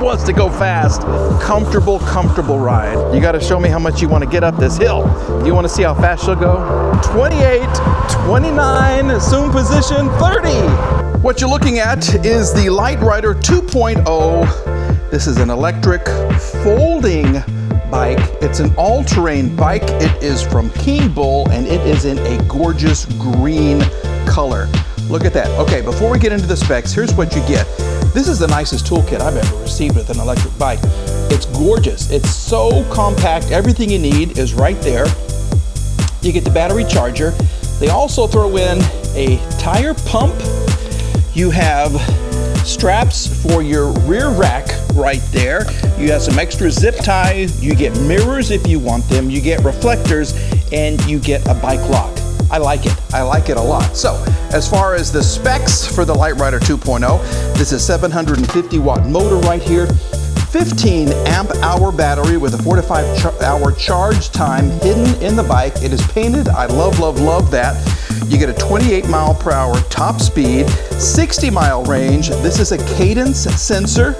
wants to go fast. Comfortable, comfortable ride. You got to show me how much you want to get up this hill. Do you want to see how fast she'll go? 28, 29, assume position 30. What you're looking at is the Literider 2.0. This is an electric folding bike. It's an all-terrain bike. It is from Kingbull, and it is in a gorgeous green color. Look at that. Okay, before we get into the specs, here's what you get. This is the nicest toolkit I've ever received with an electric bike. It's gorgeous. It's so compact. Everything you need is right there. You get the battery charger. They also throw in a tire pump. You have straps for your rear rack right there. You have some extra zip tie. You get mirrors if you want them. You get reflectors, and you get a bike lock. I like it. I like it a lot. So, as far as the specs for the Literider 2.0, this is 750 watt motor right here, 15 amp hour battery with a 4 to 5 hour charge time hidden in the bike. It is painted. I love, love, love that. You get a 28 mile per hour top speed, 60 mile range. This is a cadence sensor,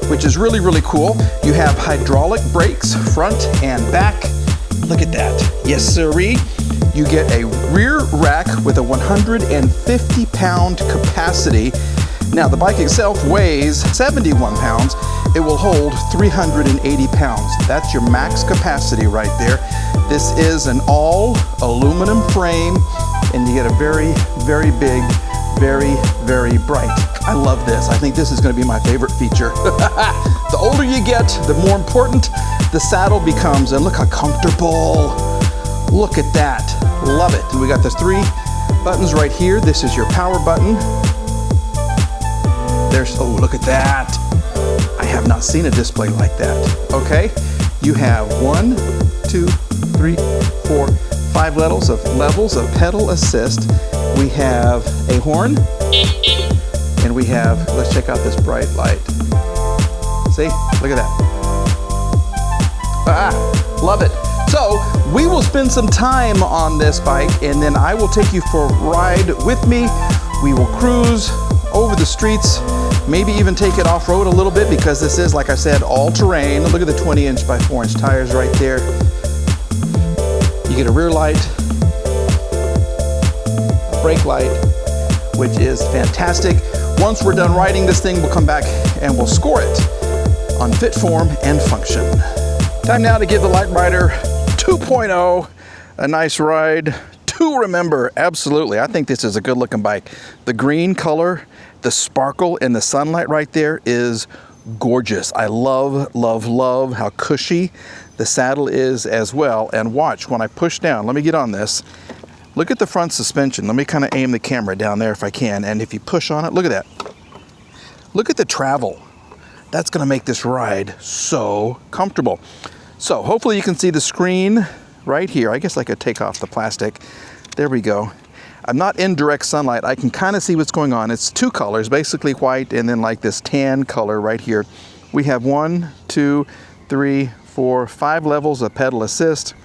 which is really, really cool. You have hydraulic brakes, front and back. Look at that. Yes, sirree. You get a rear rack with a 150 pound capacity. Now, the bike itself weighs 71 pounds. It will hold 380 pounds. That's your max capacity right there. This is an all aluminum frame, and you get a very, very big, very, very bright. I love this. I think this is going to be my favorite feature. The older you get, the more important the saddle becomes. And look how comfortable. Look at that. Love it. We got the 3 buttons right here. This is your power button. There's, oh, look at that. I have not seen a display like that. Okay. You have 1, 2, 3, 4, 5 levels of pedal assist. We have a horn, and we have, let's check out this bright light. See, look at that. Ah, love it. So we will spend some time on this bike, and then I will take you for a ride with me. We will cruise over the streets, maybe even take it off-road a little bit, because this is, like I said, all-terrain. Look at the 20-inch by 4-inch tires right there. You get a rear light, a brake light, which is fantastic. Once we're done riding this thing, we'll come back and we'll score it on fit, form, and function. Time now to give the Literider 2.0 a nice ride to remember. Absolutely. I think this is a good looking bike. The green color, the sparkle in the sunlight right there is gorgeous. I love, love, love how cushy the saddle is as well. And watch, when I push down, let me get on this. Look at the front suspension. Let me kind of aim the camera down there if I can. And if you push on it, look at that. Look at the travel. That's going to make this ride so comfortable. So hopefully you can see the screen right here. I guess I could take off the plastic. There we go. I'm not in direct sunlight. I can kind of see what's going on. It's 2 colors, basically white and then like this tan color right here. We have 1, 2, 3, 4, 5 levels of pedal assist.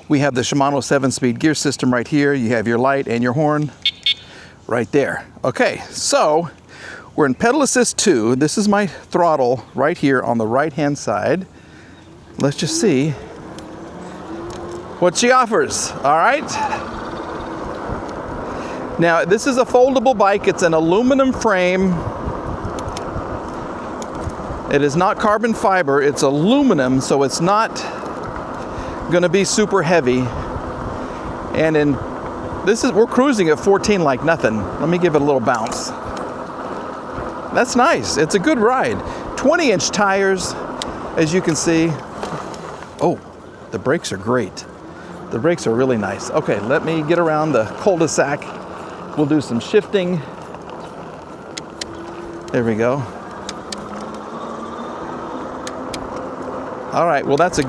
We have the Shimano 7-speed gear system right here. You have your light and your horn right there. Okay, so we're in pedal assist 2. This is my throttle right here on the right-hand side. Let's just see what she offers. All right. Now, this is a foldable bike. It's an aluminum frame. It is not carbon fiber. It's aluminum, so it's not going to be super heavy. And we're cruising at 14 like nothing. Let me give it a little bounce. That's nice. It's a good ride. 20-inch tires, as you can see. Oh, the brakes are great. The brakes are really nice. Okay, let me get around the cul-de-sac. We'll do some shifting. There we go. All right, well that's a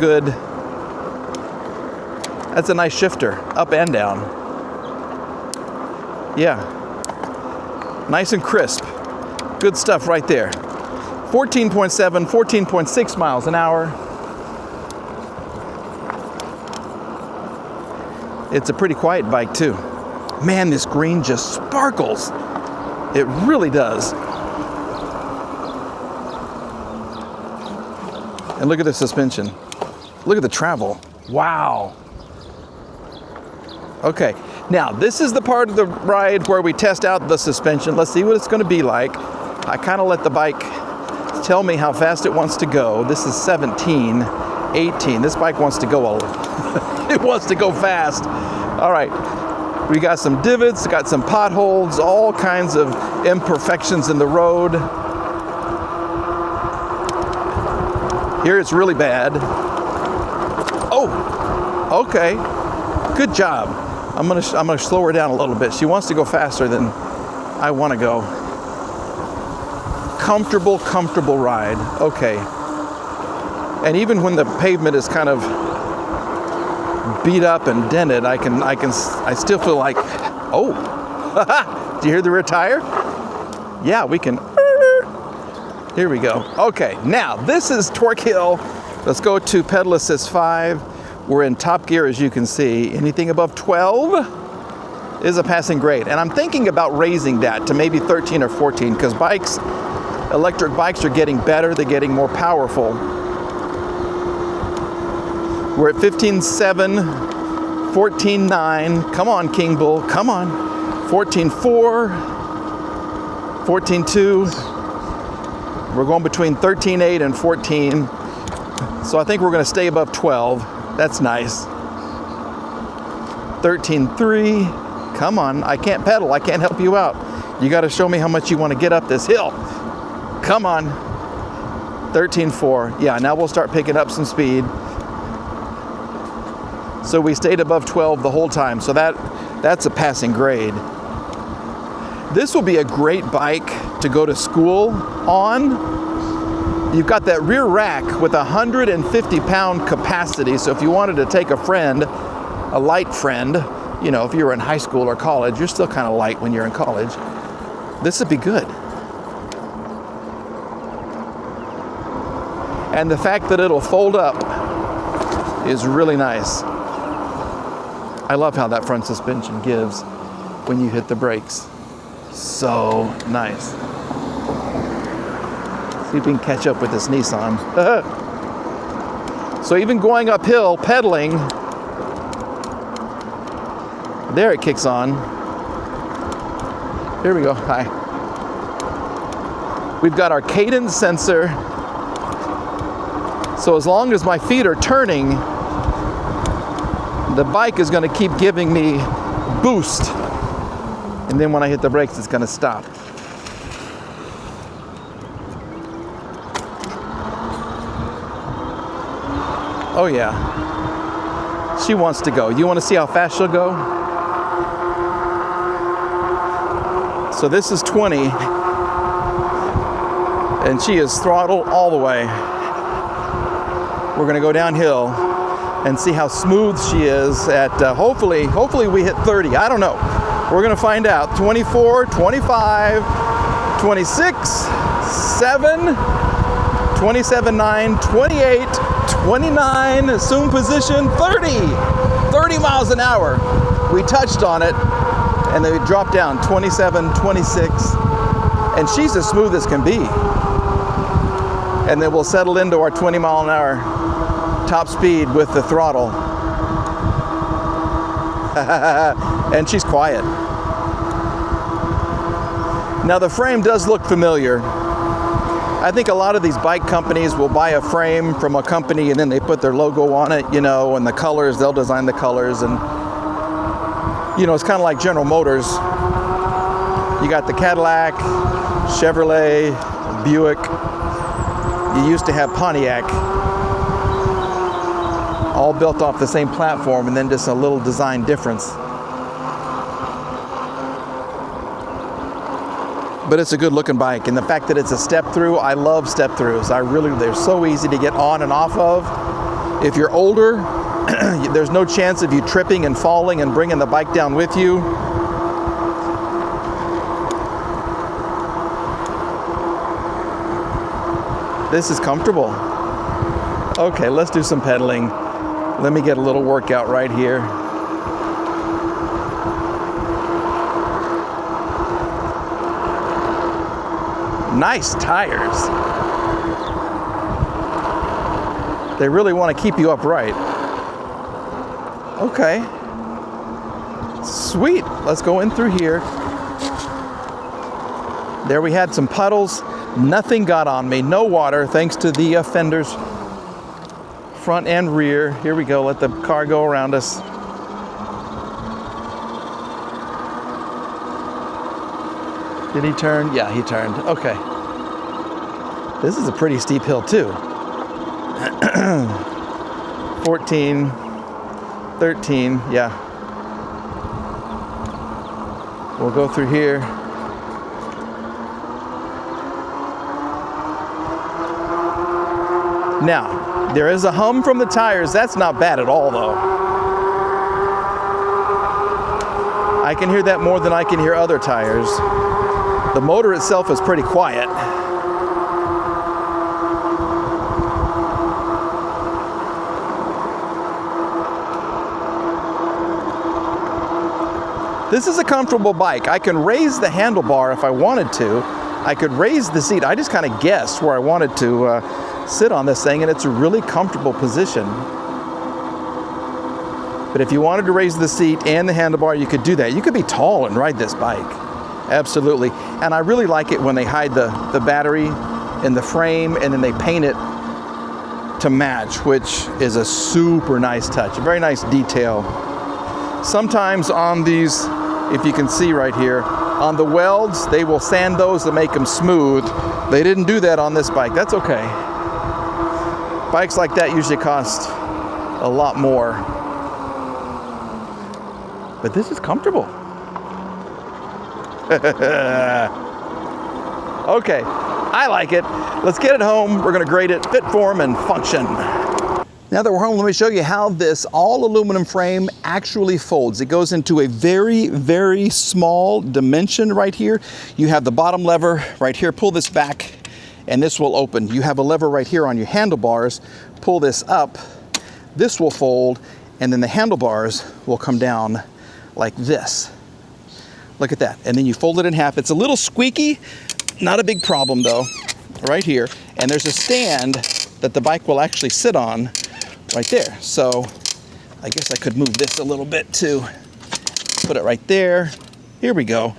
nice shifter, up and down. Yeah, nice and crisp. Good stuff right there. 14.7, 14.6 miles an hour. It's a pretty quiet bike too. Man, this green just sparkles. It really does. And look at the suspension. Look at the travel. Wow. Okay, now this is the part of the ride where we test out the suspension. Let's see what it's gonna be like. I kind of let the bike tell me how fast it wants to go. This is 17, 18. This bike wants to go it wants to go fast. All right, we got some divots, got some potholes, all kinds of imperfections in the road. Here it's really bad. Oh, okay, good job. I'm gonna slow her down a little bit. She wants to go faster than I want to go. Comfortable ride. Okay. And even when the pavement is kind of beat up and dented, I still feel like, oh, do you hear the rear tire? Yeah, we can. Here we go. Okay, now this is Torque Hill. Let's go to pedal assist 5. We're in top gear, as you can see. Anything above 12 is a passing grade. And I'm thinking about raising that to maybe 13 or 14 because electric bikes are getting better. They're getting more powerful. We're at 15.7, 14.9. Come on, Kingbull, come on. 14.4, 14.2. We're going between 13.8 and 14. So I think we're going to stay above 12. That's nice. 13.3. Come on, I can't pedal. I can't help you out. You got to show me how much you want to get up this hill. Come on. 13.4. Yeah, now we'll start picking up some speed. So we stayed above 12 the whole time. So that's a passing grade. This will be a great bike to go to school on. You've got that rear rack with 150-pound capacity. So if you wanted to take a friend, a light friend, you know, if you were in high school or college, you're still kind of light when you're in college. This would be good. And the fact that it'll fold up is really nice. I love how that front suspension gives when you hit the brakes. So nice. See if we can catch up with this Nissan. So even going uphill, pedaling, there it kicks on. Here we go, hi. We've got our cadence sensor. So as long as my feet are turning, the bike is going to keep giving me boost. And then when I hit the brakes, it's going to stop. Oh yeah. She wants to go. You want to see how fast she'll go? So this is 20. And she is throttled all the way. We're going to go downhill and see how smooth she is at, hopefully we hit 30. I don't know. We're going to find out. 24, 25, 26, 7, 27.9, 28, 29, assume position, 30. 30 miles an hour. We touched on it, and then we dropped down 27, 26, and she's as smooth as can be. And then we'll settle into our 20 mile an hour top speed with the throttle. And she's quiet. Now the frame does look familiar. I think a lot of these bike companies will buy a frame from a company and then they put their logo on it, you know, and the colors, they'll design the colors. And, you know, it's kind of like General Motors. You got the Cadillac, Chevrolet, Buick. You used to have Pontiac. All built off the same platform and then just a little design difference. But it's a good looking bike, and the fact that it's a step through, I love step throughs. They're so easy to get on and off of. If you're older, there's no chance of you tripping and falling and bringing the bike down with you. This is comfortable. Okay, let's do some pedaling. Let me get a little workout right here. Nice tires. They really want to keep you upright. Okay. Sweet. Let's go in through here. There we had some puddles. Nothing got on me. No water, thanks to the fenders, front and rear. Here we go. Let the car go around us. Did he turn? Yeah, he turned. Okay. This is a pretty steep hill too. 14, 13, yeah. We'll go through here. Now, there is a hum from the tires. That's not bad at all though. I can hear that more than I can hear other tires. The motor itself is pretty quiet. This is a comfortable bike. I can raise the handlebar if I wanted to. I could raise the seat. I just kind of guessed where I wanted to sit on this thing, and it's a really comfortable position. But if you wanted to raise the seat and the handlebar, you could do that. You could be tall and ride this bike. Absolutely. And I really like it when they hide the battery in the frame and then they paint it to match, which is a super nice touch, a very nice detail. Sometimes on these, if you can see right here, on the welds, they will sand those to make them smooth. They didn't do that on this bike. That's okay. Bikes like that usually cost a lot more. But this is comfortable. Okay, I like it. Let's get it home. We're gonna grade it, fit, form, and function. Now that we're home, let me show you how this all aluminum frame actually folds. It goes into a very, very small dimension right here. You have the bottom lever right here. Pull this back and this will open. You have a lever right here on your handlebars. Pull this up, this will fold, and then the handlebars will come down like this. Look at that. And then you fold it in half. It's a little squeaky, not a big problem though, right here. And there's a stand that the bike will actually sit on right there. So I guess I could move this a little bit too. Put it right there. Here we go.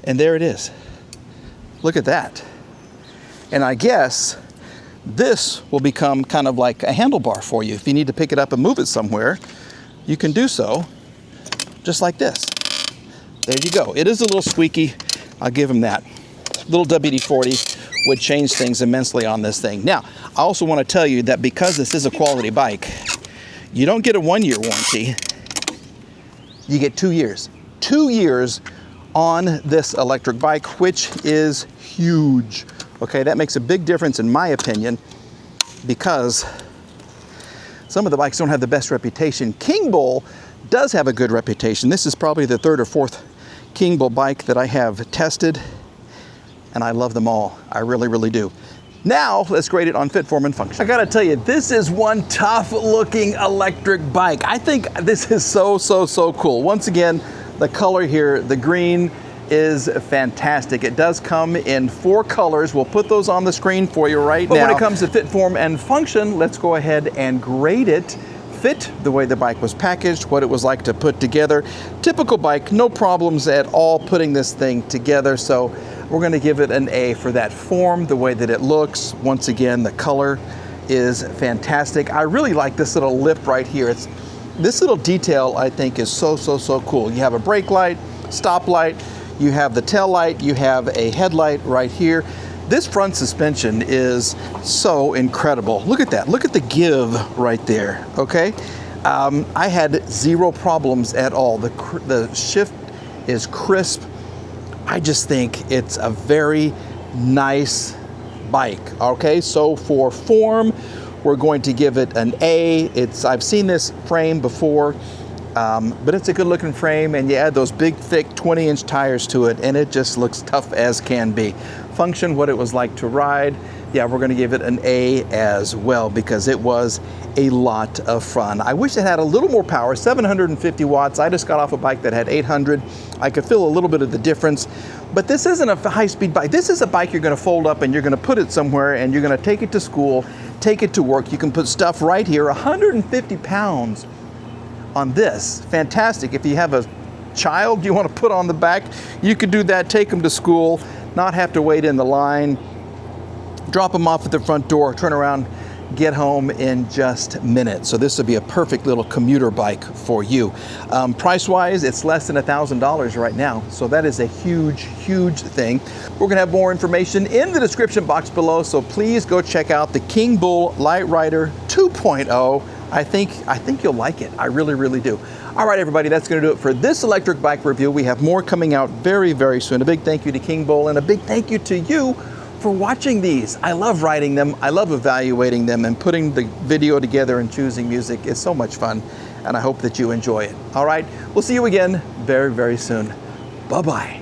And there it is. Look at that. And I guess this will become kind of like a handlebar for you. If you need to pick it up and move it somewhere, you can do so just like this. There you go. It is a little squeaky. I'll give him that. Little WD-40 would change things immensely on this thing. Now, I also want to tell you that because this is a quality bike, you don't get a 1-year warranty. You get 2 years. 2 years on this electric bike, which is huge. Okay, that makes a big difference in my opinion, because some of the bikes don't have the best reputation. Kingbull does have a good reputation. This is probably the 3rd or 4th Kingbull bike that I have tested, and I love them all. I really, really do. Now, let's grade it on fit, form, and function. I gotta tell you, this is one tough looking electric bike. I think this is so, so, so cool. Once again, the color here, the green, is fantastic. It does come in 4 colors. We'll put those on the screen for you right now. But when it comes to fit, form, and function, let's go ahead and grade it. Fit, the way the bike was packaged, what it was like to put together. Typical bike, no problems at all putting this thing together. So we're gonna give it an A for that. Form, the way that it looks. Once again, the color is fantastic. I really like this little lip right here. This little detail I think is so, so, so cool. You have a brake light, stop light, you have the tail light, you have a headlight right here. This front suspension is so incredible. Look at that. Look at the give right there, okay? I had 0 problems at all. The shift is crisp. I just think it's a very nice bike, okay? So for form, we're going to give it an A. I've seen this frame before, but it's a good looking frame, and you add those big, thick 20-inch tires to it, and it just looks tough as can be. Function, what it was like to ride, yeah, we're gonna give it an A as well, because it was a lot of fun. I wish it had a little more power, 750 watts. I just got off a bike that had 800. I could feel a little bit of the difference, but this isn't a high-speed bike. This is a bike you're gonna fold up and you're gonna put it somewhere and you're gonna take it to school, take it to work. You can put stuff right here, 150 pounds on this. Fantastic. If you have a child you want to put on the back, you could do that, take them to school, not have to wait in the line, drop them off at the front door, turn around, get home in just minutes. So this would be a perfect little commuter bike for you. Price-wise, it's less than $1,000 right now. So that is a huge, huge thing. We're gonna have more information in the description box below. So please go check out the Kingbull Literider 2.0. I think you'll like it. I really, really do. All right, everybody, that's gonna do it for this electric bike review. We have more coming out very, very soon. A big thank you to Kingbull and a big thank you to you for watching these. I love riding them. I love evaluating them, and putting the video together and choosing music is so much fun, and I hope that you enjoy it. All right, we'll see you again very, very soon. Bye-bye.